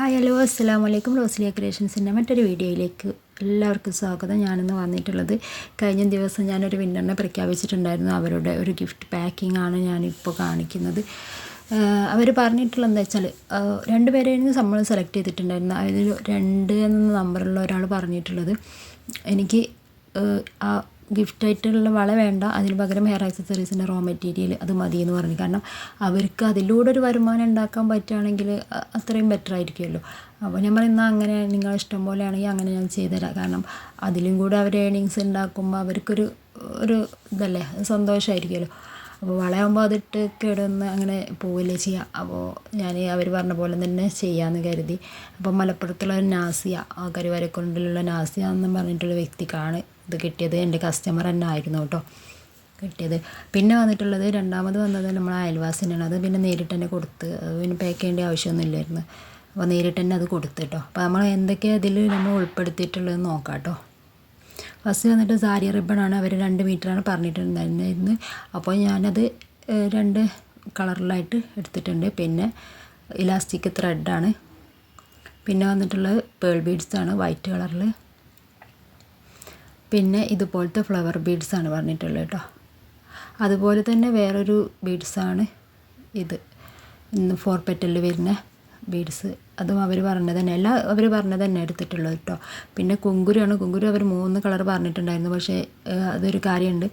Hi hello അസ്സലാമു അലൈക്കും. റോസ്ലിയ ക്രിയേഷൻസിൻ്റെ മറ്റൊരു വീഡിയോയിലേക്ക് എല്ലാവർക്കും സ്വാഗതം. ഞാനിന്ന് വന്നിട്ടുള്ളത് കഴിഞ്ഞ ദിവസം ഞാനൊരു വിന്നറിനെ പ്രഖ്യാപിച്ചിട്ടുണ്ടായിരുന്നു. അവരുടെ ഒരു ഗിഫ്റ്റ് പാക്കിംഗ് ആണ് ഞാനിപ്പോൾ കാണിക്കുന്നത്. അവർ പറഞ്ഞിട്ടുള്ളത് എന്താ വെച്ചാൽ 2 പേരെയായിരുന്നു നമ്മൾ സെലക്ട് ചെയ്തിട്ടുണ്ടായിരുന്നു. അതിൽ 2 എന്ന നമ്പറുള്ള ഒരാൾ പറഞ്ഞിട്ടുള്ളത് എനിക്ക് ആ ഗിഫ്റ്റായിട്ടുള്ള വള വേണ്ട, അതിന് പകരം ഹെയർ ആക്സസറീസിൻ്റെ റോ മെറ്റീരിയൽ അത് മതിയെന്ന് പറഞ്ഞു. കാരണം അവർക്ക് അതിലൂടെ ഒരു വരുമാനം ഉണ്ടാക്കാൻ പറ്റുകയാണെങ്കിൽ അത്രയും ബെറ്റർ ആയിരിക്കുമല്ലോ. അപ്പോൾ ഞാൻ പറയുന്നത് അങ്ങനെ നിങ്ങളുടെ ഇഷ്ടം പോലെയാണെങ്കിൽ അങ്ങനെ ഞാൻ ചെയ്തുതരാം. കാരണം അതിലും കൂടെ അവർ ഏണിങ്സ് ഉണ്ടാക്കുമ്പോൾ അവർക്കൊരു ഇതല്ലേ, സന്തോഷമായിരിക്കുമല്ലോ. അപ്പോൾ വളയാകുമ്പോൾ അതിട്ട് കേടൊന്ന് അങ്ങനെ പോവില്ലേ ചെയ്യുക. അപ്പോൾ ഞാൻ അവർ പറഞ്ഞ പോലെ തന്നെ ചെയ്യാമെന്ന് കരുതി. അപ്പോൾ മലപ്പുറത്തുള്ള ഒരു നാസിയ, കരുവാരക്കുണ്ടിലുള്ള നാസിയ എന്ന് പറഞ്ഞിട്ടുള്ള വ്യക്തിക്കാണ് ഇത് കിട്ടിയത്. എൻ്റെ കസ്റ്റമർ തന്നെ ആയിരുന്നു കേട്ടോ കിട്ടിയത്. പിന്നെ വന്നിട്ടുള്ളത് രണ്ടാമത് വന്നത് നമ്മൾ അയൽവാസിനാണ്. അത് പിന്നെ നേരിട്ട് തന്നെ കൊടുത്ത്, പിന്നെ പാക്ക് ചെയ്യേണ്ട ആവശ്യമൊന്നും ഇല്ലായിരുന്നു. അപ്പോൾ നേരിട്ട് തന്നെ അത് കൊടുത്ത് കേട്ടോ. അപ്പോൾ നമ്മൾ എന്തൊക്കെയാണ് ഇതിൽ നമ്മൾ ഉൾപ്പെടുത്തിയിട്ടുള്ളതെന്ന് നോക്കാം കേട്ടോ. ഫസ്റ്റ് വന്നിട്ട് സാരി റിബണാണ്. അവർ 2 മീറ്ററാണ് പറഞ്ഞിട്ടുണ്ടായിരുന്നത്. അപ്പോൾ ഞാനത് 2 കളറിലായിട്ട് എടുത്തിട്ടുണ്ട്. പിന്നെ ഇലാസ്റ്റിക് ത്രെഡാണ്. പിന്നെ വന്നിട്ടുള്ളത് പേൾ ബീഡ്സാണ് വൈറ്റ് കളറിൽ. പിന്നെ ഇതുപോലത്തെ ഫ്ലവർ ബീഡ്സാണ് പറഞ്ഞിട്ടുള്ളത് കേട്ടോ. അതുപോലെ തന്നെ വേറൊരു ബീഡ്സാണ് ഇത്, 4 പെറ്റലിൽ വരുന്ന ബീഡ്സ്. അതും അവർ പറഞ്ഞത് തന്നെ, എല്ലാം അവർ പറഞ്ഞത് തന്നെ എടുത്തിട്ടുള്ളത് കേട്ടോ. പിന്നെ കുങ്കുരുവാണ്. കുങ്കുരു അവർ 3 കളർ പറഞ്ഞിട്ടുണ്ടായിരുന്നു. പക്ഷേ അതൊരു കാര്യമുണ്ട്,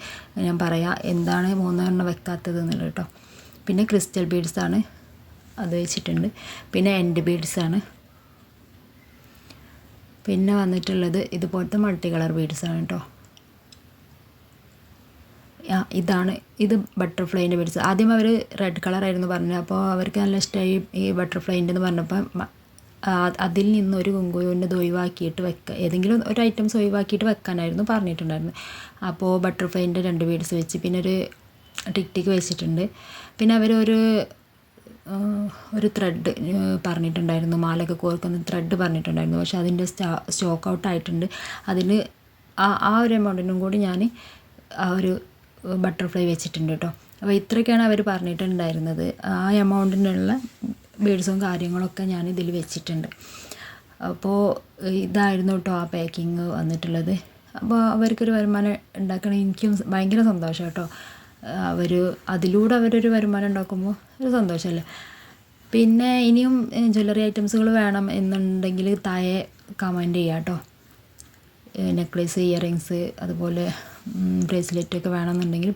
ഞാൻ പറയാം എന്താണ് 3 എണ്ണം വെക്കാത്തത് എന്നുള്ളത് കേട്ടോ. പിന്നെ ക്രിസ്റ്റൽ ബീഡ്സാണ്, അത് വെച്ചിട്ടുണ്ട്. പിന്നെ എൻഡ് ബീഡ്സാണ്. പിന്നെ വന്നിട്ടുള്ളത് ഇതുപോലത്തെ മൾട്ടി കളർ ബീഡ്സാണ് കേട്ടോ. ഇത് ബട്ടർഫ്ലൈൻ്റെ ബീഡ്സ്. ആദ്യം അവർ റെഡ് കളറായിരുന്നു പറഞ്ഞത്. അപ്പോൾ അവർക്ക് നല്ല ഇഷ്ടമായി ഈ ബട്ടർഫ്ലൈൻ്റെ എന്ന് പറഞ്ഞപ്പോൾ അതിൽ നിന്ന് ഒരു കുങ്കുരുവിൻ്റെ ഒഴിവാക്കിയിട്ട് ഏതെങ്കിലും ഒരു ഐറ്റംസ് ഒഴിവാക്കിയിട്ട് വെക്കാനായിരുന്നു പറഞ്ഞിട്ടുണ്ടായിരുന്നത്. അപ്പോൾ ബട്ടർഫ്ലൈൻ്റെ 2 ബീഡ്സ് വെച്ച്, പിന്നെ ഒരു ടിക്ക് വെച്ചിട്ടുണ്ട്. പിന്നെ അവരൊരു ത്രെഡ് പറഞ്ഞിട്ടുണ്ടായിരുന്നു, മാലയൊക്കെ കോർക്കുന്ന ത്രെഡ് പറഞ്ഞിട്ടുണ്ടായിരുന്നു. പക്ഷേ അതിൻ്റെ സ്റ്റോക്ക് ഔട്ട് ആയിട്ടുണ്ട്. അതിന് ആ ഒരു എമൗണ്ടിനും കൂടി ഞാൻ ആ ഒരു ബട്ടർഫ്ലൈ വെച്ചിട്ടുണ്ട് കേട്ടോ. അപ്പോൾ ഇത്രയൊക്കെയാണ് അവർ പറഞ്ഞിട്ടുണ്ടായിരുന്നത്. ആ എമൗണ്ടിനുള്ള ബീഡ്സും കാര്യങ്ങളൊക്കെ ഞാൻ ഇതിൽ വെച്ചിട്ടുണ്ട്. അപ്പോൾ ഇതായിരുന്നു കേട്ടോ ആ പാക്കിങ് വന്നിട്ടുള്ളത്. അപ്പോൾ അവർക്കൊരു വരുമാനം ഉണ്ടാക്കണം, എനിക്കും ഭയങ്കര സന്തോഷം കേട്ടോ. അതിലൂടെ അവരൊരു വരുമാനം ഉണ്ടാക്കുമ്പോൾ ഒരു സന്തോഷമല്ലേ. പിന്നെ ഇനിയും ജ്വല്ലറി ഐറ്റംസുകൾ വേണം എന്നുണ്ടെങ്കിൽ താഴെ കമൻറ്റ് ചെയ്യാം കേട്ടോ. നെക്ലേസ്, ഇയറിങ്സ്, അതുപോലെ ബ്രേസ്ലെറ്റൊക്കെ വേണമെന്നുണ്ടെങ്കിൽ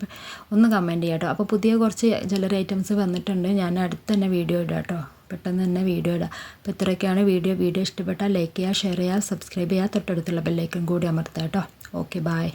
ഒന്ന് കമൻറ്റ് ചെയ്യാം കേട്ടോ. അപ്പോൾ പുതിയ കുറച്ച് ജ്വല്ലറി ഐറ്റംസ് വന്നിട്ടുണ്ട്. ഞാൻ അടുത്ത് തന്നെ വീഡിയോ ഇടാം കേട്ടോ, പെട്ടെന്ന് തന്നെ വീഡിയോ ഇടാം. അപ്പോൾ ഇത്രയൊക്കെയാണ് വീഡിയോ ഇഷ്ടപ്പെട്ടാൽ ലൈക്ക് ചെയ്യുക, ഷെയർ ചെയ്യുക, സബ്സ്ക്രൈബ് ചെയ്യുക, തൊട്ടടുത്തുള്ള ബെല്ലൈക്കൺ കൂടി അമർത്തുക കേട്ടോ. Okay, bye.